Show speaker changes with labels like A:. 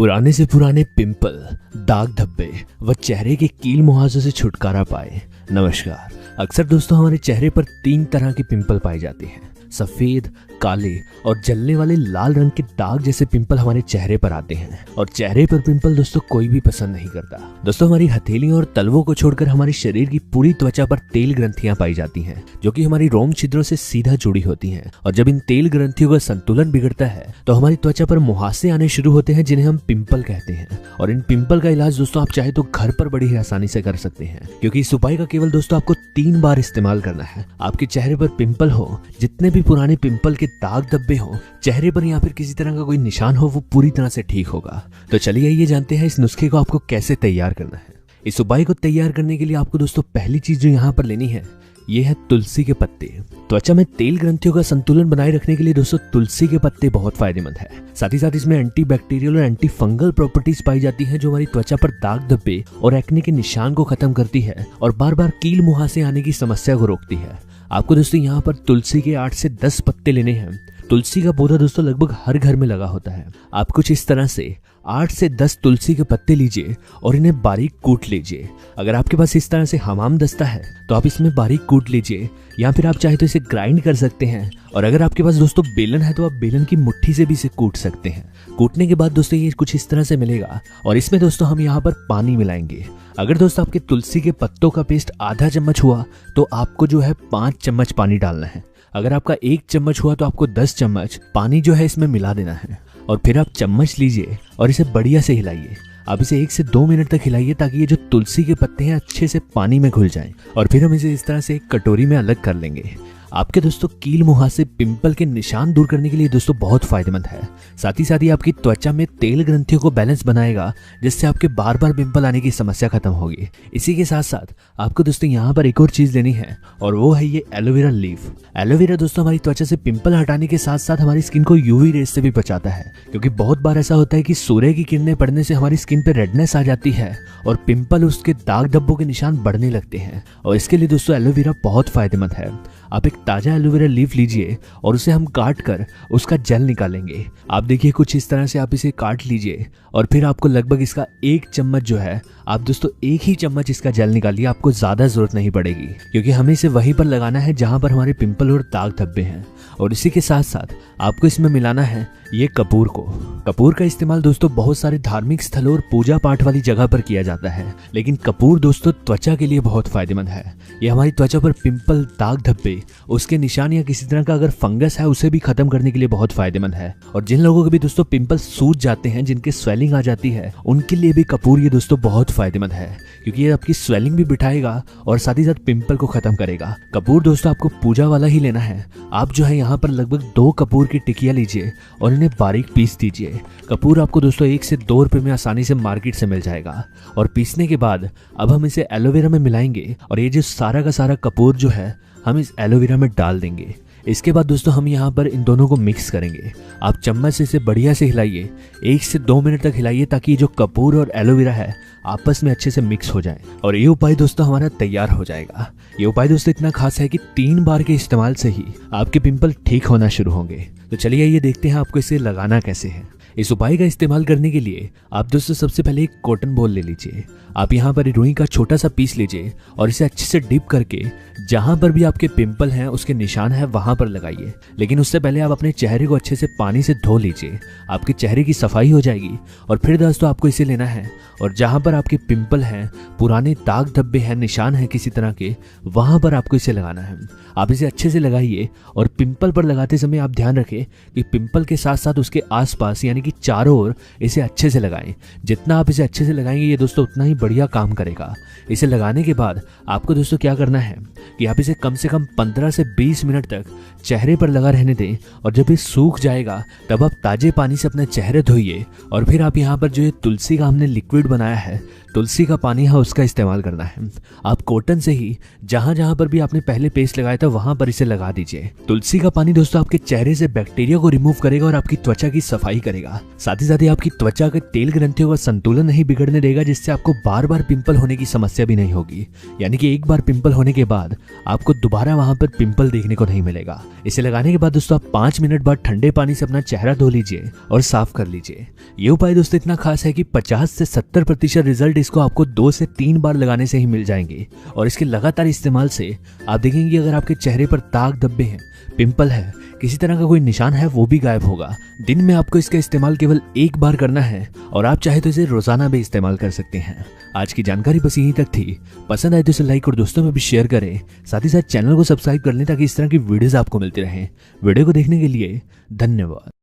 A: पुराने से पुराने पिंपल, दाग धब्बे व चेहरे के कील मुहासों से छुटकारा पाए। नमस्कार। अक्सर दोस्तों हमारे चेहरे पर 3 तरह के पिंपल पाए जाते हैं। सफेद, काले और जलने वाले लाल रंग के दाग जैसे पिंपल हमारे चेहरे पर आते हैं। और चेहरे पर पिंपल दोस्तों कोई भी पसंद नहीं करता। दोस्तों हमारी हथेलियों और तलवों को छोड़कर हमारे शरीर की पूरी त्वचा पर तेल ग्रंथियां पाई जाती हैं, जो कि हमारी रोम छिद्रों से सीधा जुड़ी होती हैं। और जब इन तेल ग्रंथियों का संतुलन बिगड़ता है तो हमारी त्वचा पर मुहासे आने शुरू होते हैं, जिन्हें हम पिंपल कहते हैं। और इन पिंपल का इलाज दोस्तों आप चाहे तो घर पर बड़ी ही आसानी से कर सकते हैं, क्योंकि इस उपाय का केवल दोस्तों आपको 3 बार इस्तेमाल करना है। आपके चेहरे पर पिंपल हो, जितने भी पुराने पिंपल के दाग धब्बे हो, चेहरे पर या फिर किसी तरह का कोई निशान हो, वो पूरी तरह से ठीक होगा। तो चलिए ये जानते हैं इस नुस्खे को आपको कैसे तैयार करना है। इस उपाय को तैयार करने के लिए आपको दोस्तों पहली चीज जो यहाँ पर लेनी है ये है तुलसी के पत्ते। त्वचा में तेल ग्रंथियों का संतुलन बनाए रखने के लिए दोस्तों तुलसी के पत्ते बहुत फायदेमंद है। साथ ही साथ इसमें एंटी बैक्टीरियल और एंटी फंगल प्रॉपर्टीज पाई जाती हैं, जो हमारी त्वचा पर दाग धब्बे और एक्ने के निशान को खत्म करती है और बार बार कील मुहासे आने की समस्या को रोकती है। आपको दोस्तों यहाँ पर तुलसी के 8 से 10 पत्ते लेने हैं। तुलसी का पौधा दोस्तों लगभग हर घर में लगा होता है। आप कुछ इस तरह से 8 से 10 तुलसी के पत्ते लीजिए और इन्हें बारीक कूट लीजिए। अगर आपके पास इस तरह से हमाम दस्ता है तो आप इसमें बारीक कूट लीजिए, या फिर आप चाहे तो इसे ग्राइंड कर सकते हैं। और अगर आपके पास दोस्तों बेलन है तो आप बेलन की मुट्ठी से भी इसे कूट सकते हैं। कूटने के बाद दोस्तों ये कुछ इस तरह से मिलेगा और इसमें दोस्तों हम यहाँ पर पानी मिलाएंगे। अगर दोस्तों आपके तुलसी के पत्तों का पेस्ट आधा चम्मच हुआ तो आपको जो है 5 चम्मच पानी डालना है। अगर आपका 1 चम्मच हुआ तो आपको 10 चम्मच पानी जो है इसमें मिला देना है। और फिर आप चम्मच लीजिए और इसे बढ़िया से हिलाइए। आप इसे 1 से 2 मिनट तक हिलाइए ताकि ये जो तुलसी के पत्ते हैं अच्छे से पानी में घुल जाएं। और फिर हम इसे इस तरह से एक कटोरी में अलग कर लेंगे। आपके दोस्तों कील मुहासे, पिंपल के निशान दूर करने के लिए दोस्तों बहुत फायदेमंद है। साथ ही साथ ही आपकी त्वचा में तेल ग्रंथियों को बैलेंस बनाएगा, जिससे आपके बार बार पिंपल आने की समस्या खत्म होगी। इसी के साथ साथ आपको दोस्तों यहाँ पर एक और चीज लेनी है और वो है ये एलोवेरा लीफ। एलोवेरा दोस्तों हमारी त्वचा से पिंपल हटाने के साथ साथ हमारी स्किन को यूवी रेज से भी बचाता है, क्योंकि बहुत बार ऐसा होता है कि सूर्य की किरणें पड़ने से हमारी स्किन पे रेडनेस आ जाती है और पिंपल, उसके दाग धब्बों के निशान बढ़ने लगते हैं। और इसके लिए दोस्तों एलोवेरा बहुत फायदेमंद है। आप एक ताजा एलोवेरा लीफ लीजिए और उसे हम काट कर उसका जेल निकालेंगे। आप देखिए कुछ इस तरह से आप इसे काट लीजिए और फिर आपको लगभग इसका 1 चम्मच जो है, आप दोस्तों 1 ही चम्मच इसका जेल निकालिए। आपको ज्यादा जरूरत नहीं पड़ेगी, क्योंकि हमें इसे वहीं पर लगाना है जहां पर हमारे पिंपल और दाग धब्बे हैं। और इसी के साथ साथ आपको इसमें मिलाना है ये कपूर को। कपूर का इस्तेमाल दोस्तों बहुत सारे धार्मिक स्थलों और पूजा पाठ वाली जगह पर किया जाता है, लेकिन कपूर दोस्तों त्वचा के लिए बहुत फायदेमंद है। ये हमारी त्वचा पर पिंपल, दाग धब्बे, उसके निशान या किसी तरह का अगर फंगस है उसे भी खत्म करने के लिए बहुत फायदेमंद है। और जिन लोगों के भी दोस्तों पिंपल सूज जाते हैं, जिनके स्वेलिंग आ जाती है, उनके लिए भी कपूर ये दोस्तों बहुत फायदेमंद है, क्योंकि ये आपकी स्वेलिंग भी बिठाएगा और साथ ही साथ पिंपल को खत्म करेगा। कपूर दोस्तों आपको पूजा वाला ही लेना है। आप जो है यहाँ पर लगभग 2 कपूर की टिकिया लीजिए और इन्हें बारीक पीस दीजिए। कपूर आपको दोस्तों 1 से 2 रुपए में आसानी से मार्केट से मिल जाएगा। और पीसने के बाद अब हम इसे एलोवेरा में मिलाएंगे और ये जो सारा का सारा कपूर जो है हम इस एलोवेरा में डाल देंगे। इसके बाद दोस्तों हम यहाँ पर इन दोनों को मिक्स करेंगे। आप चम्मच से इसे बढ़िया से हिलाइए, 1 से 2 मिनट तक हिलाइए, ताकि जो कपूर और एलोवेरा है आपस में अच्छे से मिक्स हो जाए। और ये उपाय दोस्तों हमारा तैयार हो जाएगा। ये उपाय दोस्तों इतना खास है कि 3 बार के इस्तेमाल से ही आपके पिंपल ठीक होना शुरू होंगे। तो चलिए ये देखते हैं आपको इसे लगाना कैसे है। इस उपाय का इस्तेमाल करने के लिए आप दोस्तों सबसे पहले एक कॉटन बॉल ले लीजिए। आप यहाँ पर रुई का छोटा सा पीस लीजिए और इसे अच्छे से डिप करके जहां पर भी आपके पिंपल हैं, उसके निशान है, वहां पर लगाइए। लेकिन उससे पहले आप अपने चेहरे को अच्छे से पानी से धो लीजिए। आपके चेहरे की सफाई हो जाएगी। और फिर दोस्तों आपको इसे लेना है और जहां पर आपके पिंपल हैं, पुराने दाग धब्बे हैं, निशान हैं किसी तरह के, वहां पर आपको इसे लगाना है। आप इसे अच्छे से लगाइए और पिंपल पर लगाते समय आप ध्यान रखें कि पिंपल के साथ साथ उसके आसपास यानी कि चारों ओर इसे अच्छे से लगाएं। जितना आप इसे अच्छे से लगाएंगे ये दोस्तों उतना ही बढ़िया काम करेगा। इसे लगाने के बाद आपको दोस्तों क्या करना है कि आप इसे कम से कम 15 से 20 मिनट तक चेहरे पर लगा रहने दें। और जब ये सूख जाएगा तब आप ताजे पानी से अपना चेहरे धोइए। और फिर आप यहाँ पर जो ये तुलसी का हमने लिक्विड बनाया है, तुलसी का पानी है, उसका इस्तेमाल करना है। आप कॉटन से ही जहां जहां पर भी आपने पहले पेस्ट लगाया था वहां पर इसे लगा दीजिए। तुलसी का पानी दोस्तों आपके चेहरे से बैक्टीरिया को रिमूव करेगा और आपकी त्वचा की सफाई करेगा। देगा। साथ ही साथ आपकी त्वचा के तेल ग्रंथियों का संतुलन नहीं बिगड़ने देगा, जिससे आपको बार बार पिंपल होने की समस्या भी नहीं होगी। यानी कि एक बार पिंपल होने के बाद आपको दोबारा वहां पर पिंपल देखने को नहीं मिलेगा। इसे लगाने के बाद दोस्तों आप 5 मिनट बाद ठंडे पानी से अपना चेहरा धो लीजिए और साफ कर लीजिए। ये उपाय दोस्तों इतना खास है कि 50 से 70% रिजल्ट इसको आपको 2 से 3 बार लगाने से ही मिल जाएंगे। और इसके लगातार इस्तेमाल से आप देखेंगे अगर आपके चेहरे पर दाग धब्बे हैं, पिंपल है, किसी तरह का कोई निशान है, वो भी गायब होगा। दिन में आपको इसका इस्तेमाल केवल एक बार करना है और आप चाहे तो इसे रोजाना भी इस्तेमाल कर सकते हैं। आज की जानकारी बस यहीं तक थी। पसंद आए तो इसे लाइक और दोस्तों में भी शेयर करें। साथ ही साथ चैनल को सब्सक्राइब कर लें ताकि इस तरह की वीडियोस आपको मिलती रहें। वीडियो को देखने के लिए धन्यवाद।